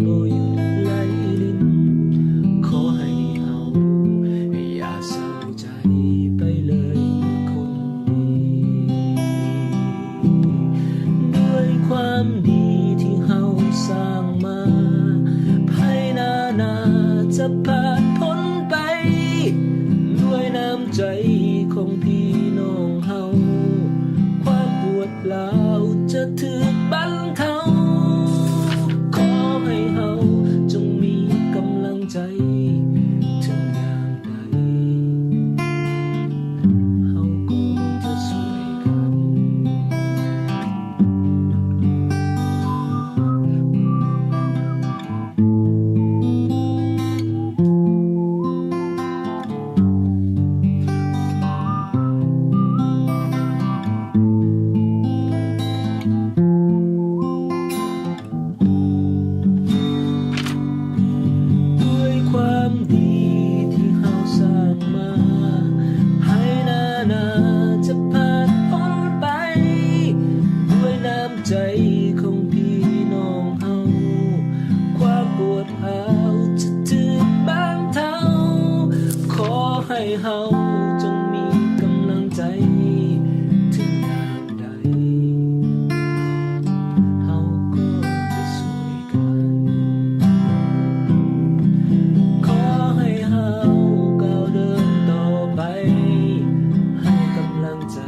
บ่หยุดไหลลินขอให้เฮาอย่าเศร้าใจไปเลยคนดีด้วยความดีที่เฮาสร้างมาภายหน้าจะผ่านพ้นไปด้วยน้ำใจของพี่น้องเฮาความปวดร้าวจะถูกบรรเทาขอให้เฮาจงมีกำลังใจถึงอย่างใดเฮาก็จะช่วยกันความดีที่เฮาสร้างมาภายหน้าจะผ่านพ้นไปด้วยน้ำใจของพี่น้องเฮาความปวดร้าวจะถูกบรรเทาขอให้เฮาจงมีกำลังใจถึงยามใดเฮาก็จะช่วยกันขอให้เฮาก้าวเดินต่อไปให้กำลังใจ